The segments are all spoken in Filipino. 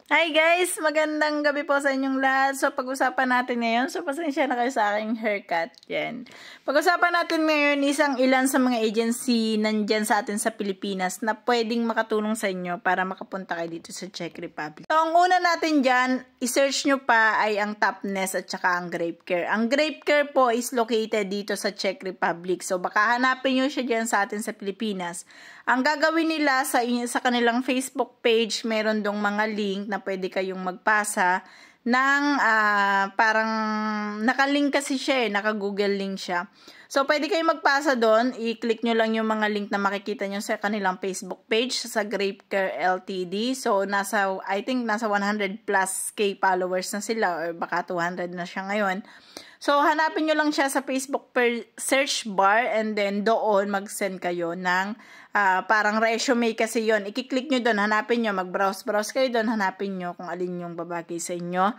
Hi guys! Magandang gabi po sa inyong lahat. So, pag-usapan natin ngayon. So, pasensya na kayo sa aking haircut. Yan. Pag-usapan natin ngayon isang ilan sa mga agency nandyan sa atin sa Pilipinas na pwedeng makatulong sa inyo para makapunta kayo dito sa Czech Republic. So, ang una natin dyan, i-search nyo pa ay ang Topnest at saka ang GrapeCare. Ang GrapeCare po is located dito sa Czech Republic. So, baka hanapin nyo siya dyan sa atin sa Pilipinas. Ang gagawin nila sa kanilang Facebook page, meron dong mga link na pwede kayong magpasa ng parang nakalink kasi siya naka-Google link siya. So, pwede kayong magpasa doon. I-click nyo lang yung mga link na makikita nyo sa kanilang Facebook page sa GrapeCare Ltd. So, I think nasa 100 plus K followers na sila or baka 200 na siya ngayon. So, hanapin nyo lang siya sa Facebook search bar and then doon mag-send kayo ng parang resume kasi yon. I-click nyo doon, hanapin nyo, mag-browse kayo doon, hanapin nyo kung alin yung babagay sa inyo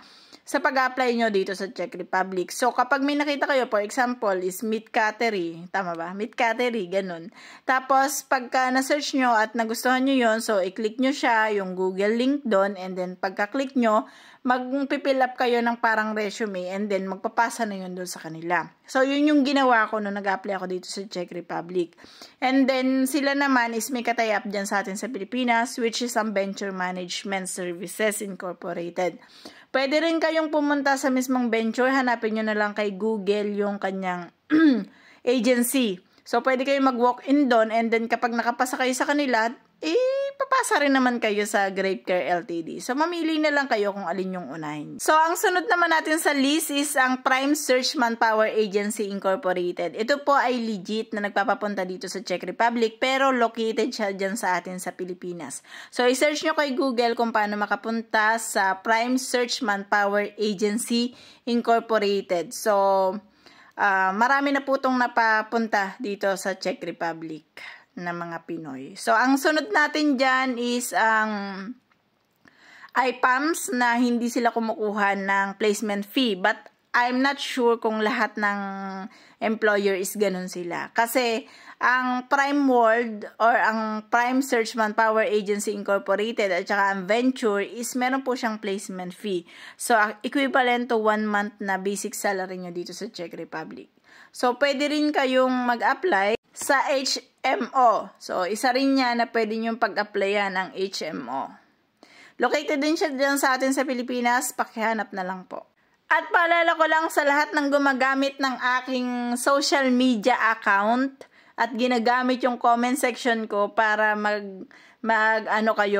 sa pag-apply nyo dito sa Czech Republic. So, kapag may nakita kayo, for example, is Meat Cattery. Tama ba? Meat Cattery, ganun. Tapos, pagka na-search nyo at nagustuhan nyo yon, so, i-click nyo siya, yung Google link doon, and then, pagka-click nyo, mag-fill up kayo ng parang resume, and then, magpapasa na yun doon sa kanila. So, yun yung ginawa ko nung nag-apply ako dito sa Czech Republic. And then, sila naman is may katayap dyan sa atin sa Pilipinas, which is ang Venture Management Services Incorporated. Pwede rin kayong pumunta sa mismong venture, hanapin nyo na lang kay Google yung kanyang agency. So, pwede kayong mag-walk-in doon, and then kapag nakapasa kayo sa kanila, papasa rin naman kayo sa GrapeCare Ltd. So, mamili na lang kayo kung alin yung unahin. So, ang sunod naman natin sa list is ang Prime Search Manpower Agency Incorporated. Ito po ay legit na nagpapapunta dito sa Czech Republic, pero located siya dyan sa atin sa Pilipinas. So, i-search nyo kay Google kung paano makapunta sa Prime Search Manpower Agency Incorporated. So, marami na po itong napapunta dito sa Czech Republic na mga Pinoy. So, ang sunod natin dyan is ang IPAMS na hindi sila kumukuha ng placement fee. But, I'm not sure kung lahat ng employer is ganun sila. Kasi, ang Prime World or ang Prime Search Manpower Agency Incorporated at saka ang Venture is meron po siyang placement fee. So, equivalent to 1 month na basic salary nyo dito sa Czech Republic. So, pwede rin kayong mag-apply sa HMO. So, isa rin yan na pwede nyo pag-applyan ang HMO. Located din siya dyan sa atin sa Pilipinas. Pakihanap na lang po. At paalala ko lang sa lahat ng gumagamit ng aking social media account at ginagamit yung comment section ko para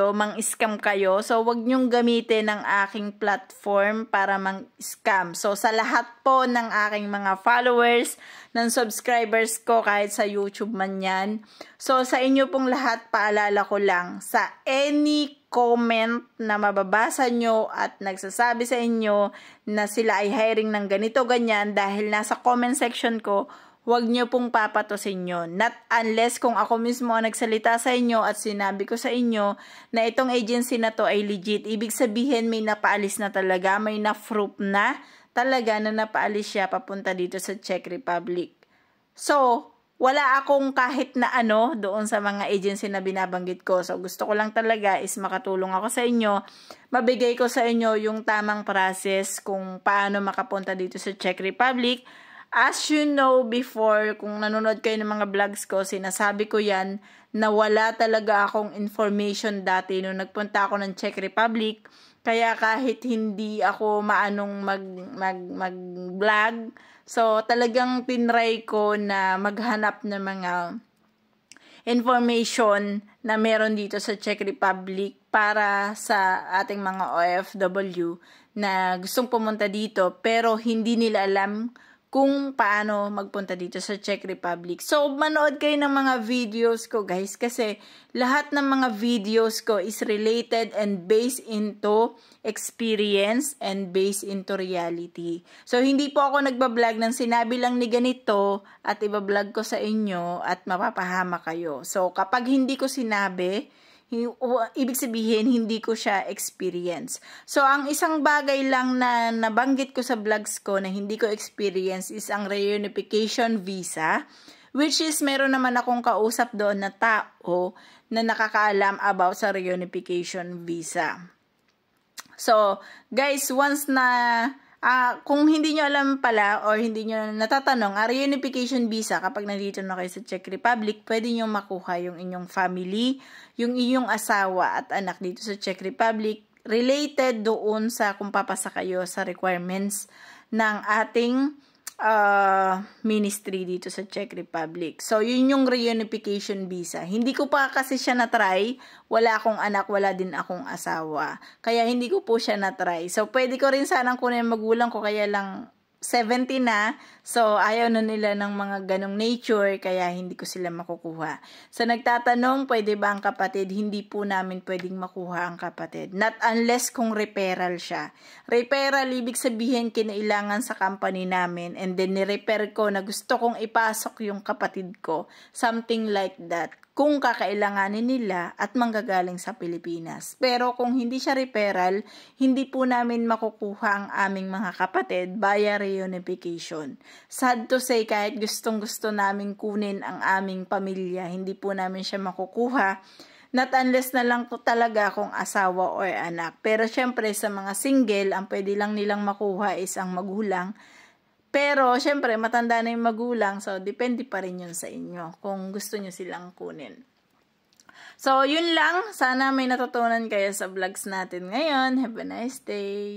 mang-scam kayo. So, wag nyong gamitin ng aking platform para mang-scam. So, sa lahat po ng aking mga followers, ng subscribers ko, kahit sa YouTube man yan. So, sa inyo pong lahat, paalala ko lang, sa any comment na mababasa nyo at nagsasabi sa inyo na sila ay hiring ng ganito, ganyan, dahil nasa comment section ko, huwag nyo pong papatusin yun. Not unless kung ako mismo ang nagsalita sa inyo at sinabi ko sa inyo na itong agency na to ay legit. Ibig sabihin may napaalis na talaga, may na-proof na talaga na napaalis siya papunta dito sa Czech Republic. So, wala akong kahit na ano doon sa mga agency na binabanggit ko. So, gusto ko lang talaga is makatulong ako sa inyo. Mabigay ko sa inyo yung tamang process kung paano makapunta dito sa Czech Republic. As you know before, kung nanonood kayo ng mga vlogs ko, sinasabi ko yan na wala talaga akong information dati nung nagpunta ako ng Czech Republic. Kaya kahit hindi ako maanong mag-vlog, so talagang tinry ko na maghanap ng mga information na meron dito sa Czech Republic para sa ating mga OFW na gustong pumunta dito pero hindi nila alam kung paano magpunta dito sa Czech Republic. So, manood kayo ng mga videos ko, guys, kasi lahat ng mga videos ko is related and based into experience and based into reality. So, hindi po ako nagbablog ng sinabi lang ni ganito at ibablog ko sa inyo at mapapahama kayo. So, kapag hindi ko sinabi, ibig sabihin, hindi ko siya experience. So, ang isang bagay lang na nabanggit ko sa vlogs ko na hindi ko experience is ang reunification visa, which is meron naman akong kausap doon na tao na nakakaalam about sa reunification visa. So, guys, once na kung hindi nyo alam pala or hindi nyo natatanong, reunification visa, kapag nandito na kayo sa Czech Republic, pwede nyo makuha yung inyong family, yung inyong asawa at anak dito sa Czech Republic, related doon sa kung papasa kayo sa requirements ng ating ministry dito sa Czech Republic. So, yun yung reunification visa. Hindi ko pa kasi siya na-try. Wala akong anak, wala din akong asawa. Kaya hindi ko po siya na-try. So, pwede ko rin sanang kunin magulang ko, kaya lang 70 na. So, ayaw na nila ng mga ganong nature, kaya hindi ko sila makukuha. So, nagtatanong, pwede ba ang kapatid? Hindi po namin pwedeng makuha ang kapatid. Not unless kung referral siya. Referral, ibig sabihin, kinailangan sa company namin, and then ni-refer ko na gusto kong ipasok yung kapatid ko. Something like that. Kung kakailanganin nila at manggagaling sa Pilipinas. Pero kung hindi siya referral, hindi po namin makukuha ang aming mga kapatid via reunification. Sad to say, kahit gustong-gusto namin kunin ang aming pamilya, hindi po namin siya makukuha. Not unless na lang po talaga kung asawa or anak. Pero syempre sa mga single, ang pwede lang nilang makuha is ang magulang. Pero, syempre, matanda na yung magulang, so, depende pa rin yun sa inyo, kung gusto nyo silang kunin. So, yun lang. Sana may natutunan kayo sa vlogs natin ngayon. Have a nice day!